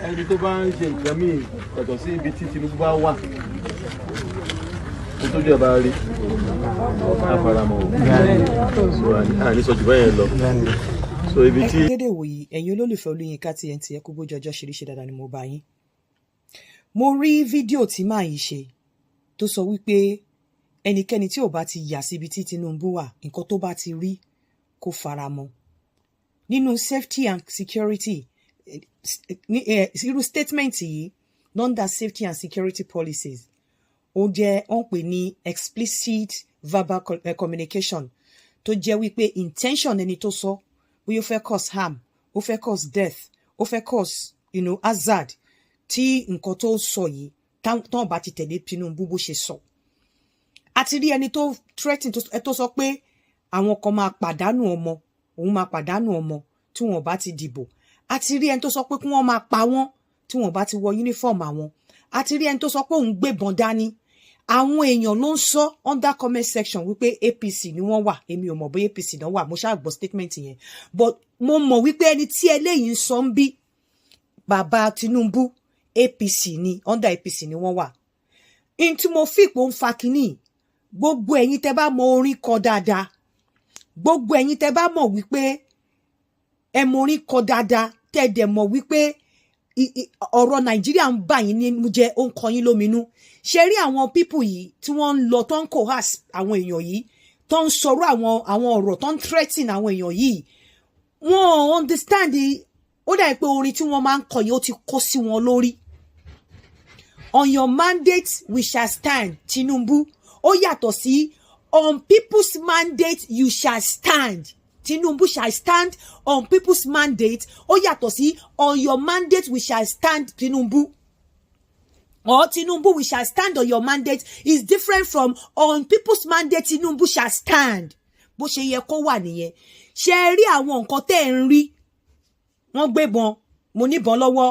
ẹni tó bá ń ṣe nǹkan míì yàtọ̀ sí ibi tí Tinubu bá wà nítorí ọba rí àfaramọ́ àní sọ jù báyẹn lọ so ibi tí. dédé wòyí ẹ̀yin olólùfẹ́ Olúyinká TNT ẹ kú bójú ọjọ́ ṣeréṣe dáadáa ni mo bá yín. mo rí fídíò tí màá yìí ṣe tó sọ wípé ẹnikẹ́ni tí ò bá ti yà síbi tí Tinubu wà nǹkan tó bá ti rí kó faramọ́ nínú safety and security irú statement yìí under safety and security policies ó jẹ́ wọ́n pè ní explicit verbal communication tó jẹ́ wípé intention ẹni tó sọ bóyá ó fẹ́ cause harm ó fẹ́ cause death ó fẹ́ cause hazard tí nǹkan tó sọ yìí tán bá ti tẹ̀lé Tinubu bó ṣe sọ. àti rí ẹni tó threaten tó sọ pé àwọn kan máa pàdánù ọmọ òun máa pàdánù ọmọ tí wọn bá ti dìbò. àti rí ẹni tó sọ pé kí wọ́n máa pa wọ́n tí wọn bá ti wọ uniform àwọn. àti rí ẹni tó sọ pé òun gbébọn dání. àwọn èèyàn ló ń sọ under comment section wípé APC ni wọ́n wà èmi ò mọ̀ bóyá APC náà wà mo ṣáà gbọ́ statement yẹn but mo mọ̀ wípé ẹni tí eléyìí ń sọ ń bí bàbá Tinubu APC ni under APC ni wọ́n wà. in tí mo fi ipò ń fa kínní gbogbo ẹ̀yin tẹ́ bá mọ orin kọ dáadáa gbogbo ẹ̀yin tẹ́ bá mọ̀ wípé ẹ mọ orin kọ dáadáa tẹ́ dẹ̀ mọ̀ wípé ọ̀rọ̀ Nàìjíríà ń bà yín nínú jẹ́ ó ń kọ yín lóminú ṣe rí àwọn people yìí tí wọ́n ń lọ tó ń coerce àwọn èèyàn yìí tó ń sọ̀rọ̀ àwọn ọ̀rọ̀ tó ń threaten àwọn èèyàn yìí wọ́n understand ó dà pé orin tí wọ́n máa ń kọ yìí ó ti kó sí wọn lórí. On your mandate we shall stand Tinubu ó yàtọ̀ sí on people's mandate you shall stand. Tinubu shall stand on people's mandate. Ó yàtọ̀ sí on your mandate we shall stand Tinubu. Or Tinubu we shall stand on your mandate is different from on people's mandate Tinubu shall stand. Bó ṣe yẹ kó wà nìyẹn. Ṣé rí àwọn nǹkan tẹ́ ń rí? Wọ́n gbébọn, mo níbọn lọ́wọ́.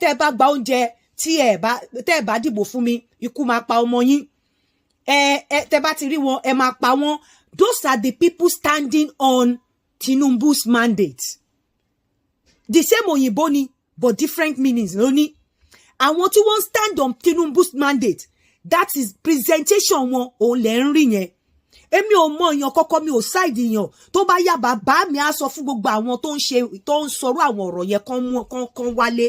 Tẹ́ bá gba oúnjẹ tí tẹ́ bá dìbò fún mi, ikú máa pa ọmọ yín. Tẹ́ bá ti rí wọn, ẹ máa pa wọ́n. Those are the people standing on Tinubu's mandate. The same òyìnbó ni, but different meanings ló ní. Àwọn tí wọ́n stand on Tinubu's mandate, that is presentation wọn òun lẹ ń rí yẹn. Èmi ò mọ èèyàn kọ́kọ́ mi ò side èèyàn tó bá yá bàbá mi á sọ fún gbogbo àwọn tó ń sọ̀rọ̀ àwọn ọ̀rọ̀ yẹn kan wálé.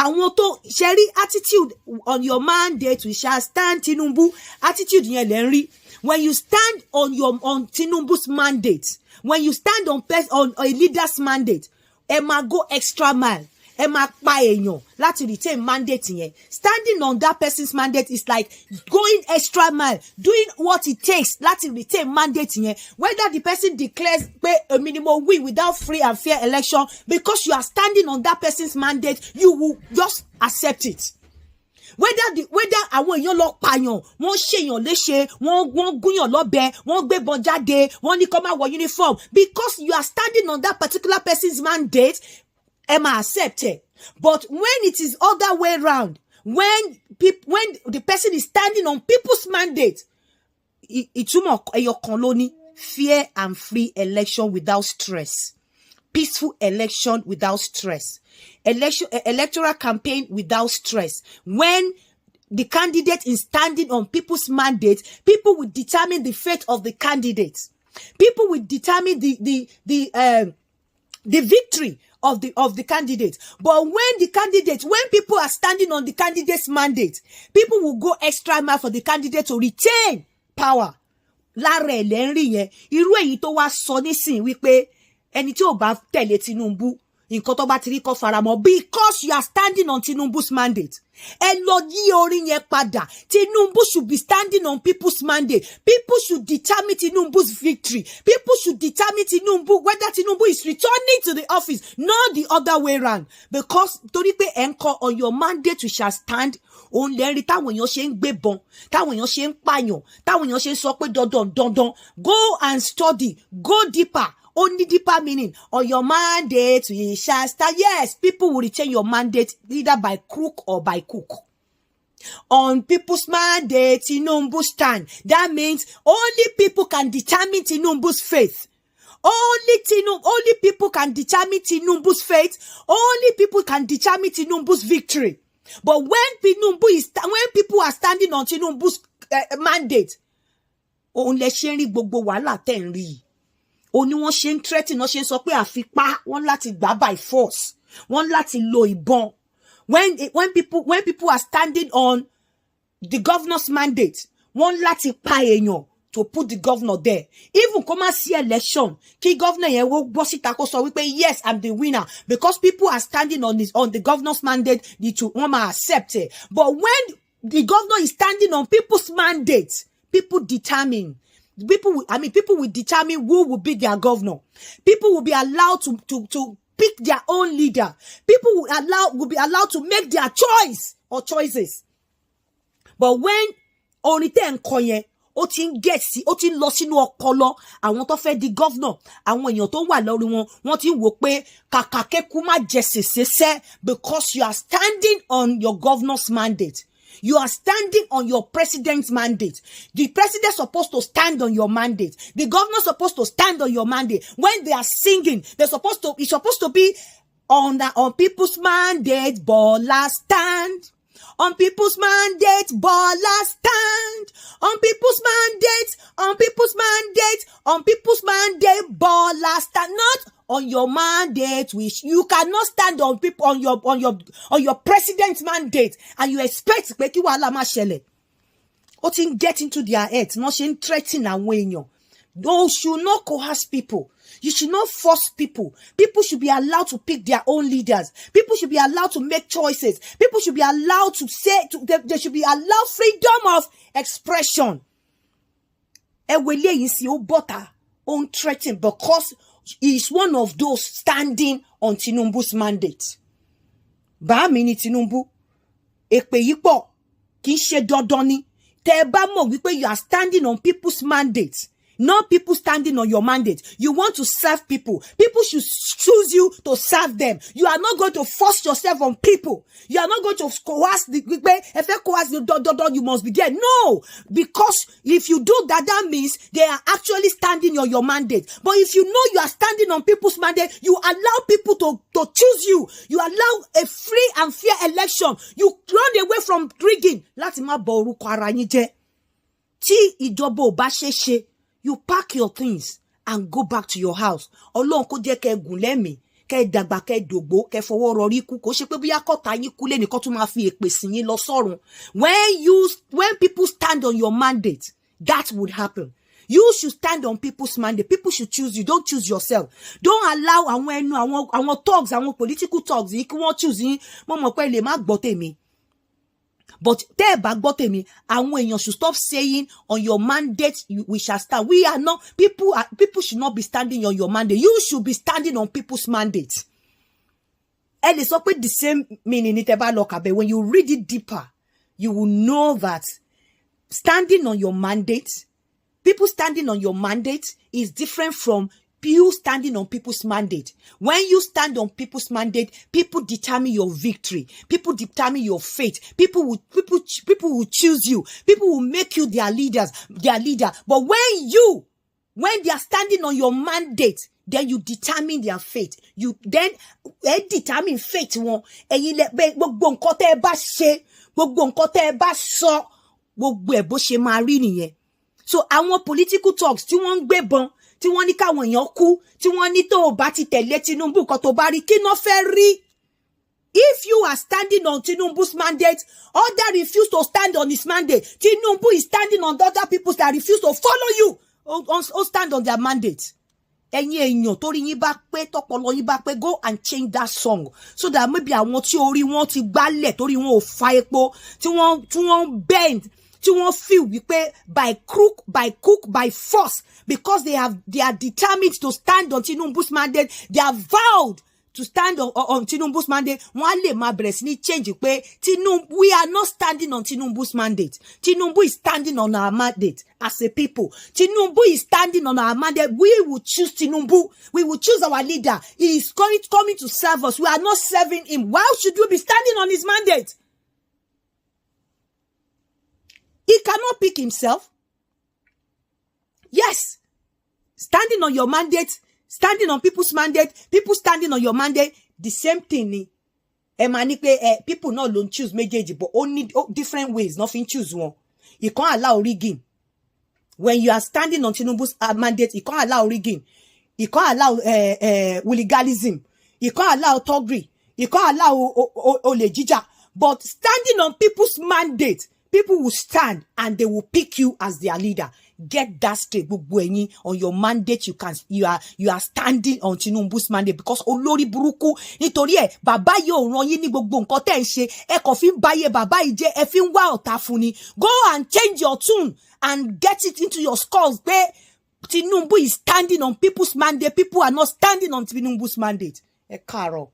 Àwọn tó ṣe rí attitude on your mandate we shall stand Tinubu attitude yẹn lẹ ń rí. When you stand on Tinubu's mandate, when you stand on a leader's mandate, ẹ máa go extra mile. Ẹ máa pa èèyàn láti retain mandate yẹn. Standing on that person's mandate is like going extra mile, doing what it takes láti retain mandate yẹn. Whether the person declares pé èmi ni mo win without free and fair election, because you are standing on that person's mandate, you will just accept it. Whether àwọn èèyàn lọ pààyàn wọ́n ṣèyàn léṣe wọ́n gúnyàn lọ́bẹ wọ́n gbébọn jáde wọ́n ní kó má wọ uniform, because you are standing on that particular person's mandate ẹ máa accept it. But when it is other way round, when the person is standing on people's mandate, ìtumọ̀ ẹyọkan ló ní fair and free election without stress, peaceful election without stress, electoral campaign without stress. When the candidate is standing on people's mandate, people will determine the fate of the candidate. People will determine the victory of the candidate. But when people are standing on the candidate's mandate, people will go extra mile for the candidate to retain power. Lára ẹ̀ lẹ́ ń rí yẹn irú èyí tó wá sọ nísìn wípé ẹni tí ò bá tẹ̀lé Tinubu nǹkan tó bá ti rí kó faramọ́ because you are standing on Tinubu's mandate. Ẹ lọ yí orin yẹn padà. Tinubu should be standing on people's mandate. People should determine Tinubu's victory. People should determine whether Tinubu is returning to the office, not the other way around. Because torí pé ẹ ń kọ on your mandate we shall stand. Òun lè rí táwọn èèyàn ṣe ń gbébọn, táwọn èèyàn ṣe ń pààyàn, táwọn èèyàn ṣe ń sọ pé dandan. Go and study, go deeper. Only deeper meaning. On your mandate, we shall stand. Yes, people will retain your mandate either by crook or by cook. On people's mandate, Tinubu stand. That means only people can determine Tinubu's faith. Only people can determine Tinubu's fate. Only people can determine Tinubu's victory. But when people are standing on Tinubu's mandate, only ṣe gbogbo wàhálà tẹ́ ń rí. Oni wọ́n ṣe ń threaten, wọ́n ṣe ń sọ pé àfipá, wọ́n láti gbà by force, wọ́n láti lo ìbọn. When people are standing on the governor's mandate, wọ́n láti pa èèyàn to put the governor there. Even kó má sí election, kí governor yẹn wo bọ́ síta kó sọ wípé yes, I'm the winner, because people are standing on the governor's mandate, wọ́n máa accept it. But when the governor is standing on people's mandate, people will determine who will be their governor. People will be allowed to pick their own leader. People will be allowed to make their choices. But when onite nkoye, ó ti ń lọ sínú ọpọlọ àwọn tó fẹ́ di governor, àwọn èèyàn tó wà lórí wọ́n ti ń wò pé kàkà kékú má jẹ sèse, because you are standing on your governor's mandate. You are standing on your president's mandate. The president is supposed to stand on your mandate. The governor is supposed to stand on your mandate. When they are singing, it's supposed to be on people's mandate, Bola stand. On people's mandate, Bola stand. On people's mandate, Bola stand. Not on your mandate, which you cannot stand on people on your president's mandate, and you expect pé kí wàhálà má ṣẹlẹ̀. Ó ti ń get into their heads, wọ́n ṣe ń threaten àwọn èèyàn. You should not coerce people. You should not force people. People should be allowed to pick their own leaders. People should be allowed to make choices. People should be allowed to say, they should be allowed freedom of expression. Ewele yin si o bota on threaten because he is one of those standing on Tinubu's mandate. Ba mi ni Tinubu, èpè yìí pọ̀, kì í ṣe dandan ni. Tẹ́ bá mọ̀ wípé you are standing on people's mandate. Not people standing on your mandate. You want to serve people. People should choose you to serve them. You are not going to force yourself on people. You are not going to coerce you must be there. No, because if you do that, that means they are actually standing on your mandate. But if you know you are standing on people's mandate, you allow people to choose you. You allow a free and fair election. You run away from rigging. Láti má bà orúkọ ara yín jẹ́. Tí ìjọba ò bá ṣe. You pack your things and go back to your house. Ọlọ́run kó jẹ́ kẹ́ gùn lẹ́mìí, kẹ́ dàgbà, kẹ́ dògbó, kẹ́ fọwọ́ rọrí kú. Kò ṣe pé bóyá kọ́ta yín kú lẹ́nìí kó tún máa fi èpè sí yín lọ sọ́run. When people stand on your mandate, that would happen. You should stand on people's mandate. People should choose you. Don't choose yourself. Don't allow àwọn thugs, àwọn political thugs yìí kí wọ́n choose yín. Mo mọ̀ pé lè má gbọ́ tèmi. But tẹ́ bá gbọ́ tèmi, àwọn èèyàn should stop saying on your mandate we shall stand. We are not people should not be standing on your mandate. You should be standing on people's mandate. And it's not the same meaning in but when you read it deeper, you will know that standing on your mandate, people standing on your mandate is different from you standing on people's mandate. When you stand on people's mandate, people determine your victory. People determine your fate. People will choose you. People will make you their leader. But when they are standing on your mandate, then you determine their fate. You then determine fate. Gbogbo nǹkan tẹ́ bá ṣe, gbogbo nǹkan tẹ́ bá sọ, gbogbo ẹ̀ bó ṣe máa rí nìyẹn. So àwọn political talks tí wọ́n ń gbébọn, tí wọ́n ní káwọn èèyàn kú, tí wọ́n ní tó bá ti tẹ̀lé Tinubu kan tó bá rí kí ná fẹ́ rí. If you are standing on Tinubu's mandate, others refuse to stand on his mandate. Tinubu is standing on other people that refuse to follow you or stand on their mandate. Ẹ̀yin èèyàn torí yín bá pé, tọpọlọ yín bá pé, go and change that song so that maybe àwọn tí orí wọn ti gbálẹ̀ torí wọn ò fa epo, tí wọ́n bend, tí wọ́n feel wípé by crook, by force, because they are determined to stand on Tinubu's mandate. They are vowed to stand on Tinubu's mandate. Wọ́n lè máa bẹ̀rẹ̀ sí ní change pé we are not standing on Tinubu's mandate. Tinubu is standing on our mandate as a people. Tinubu is standing on our mandate. We will choose Tinubu. We will choose our leader. He is coming to serve us. We are not serving him. Why should we be standing on his mandate? He cannot pick himself. Yes, standing on your mandate standing on people's mandate, people standing on your mandate, the same thing ni. People not don't choose méjèèjì, but only different ways, nothing choose one. You can't allow rigging. When you are standing on Tinubu's mandate, you can't allow rigging. You can't allow willigalism. You can't allow thuggery. You can't allow olejija. But standing on people's mandate, people will stand and they will pick you as their leader. Get that straight. On your mandate, you are standing on Tinubu's mandate, because olórí burúkú nítorí ẹ bàbá yóò ràn yín ní gbogbo nǹkan tẹ́ ń ṣe, ẹ kàn fi ń báyé bàbá yìí jẹ́, ẹ fi ń wá ọ̀tá fún ni. Go and change your tune and get it into your skulls. Tinubu is standing on people's mandate. People are not standing on Tinubu's mandate. Ẹ káàárọ̀.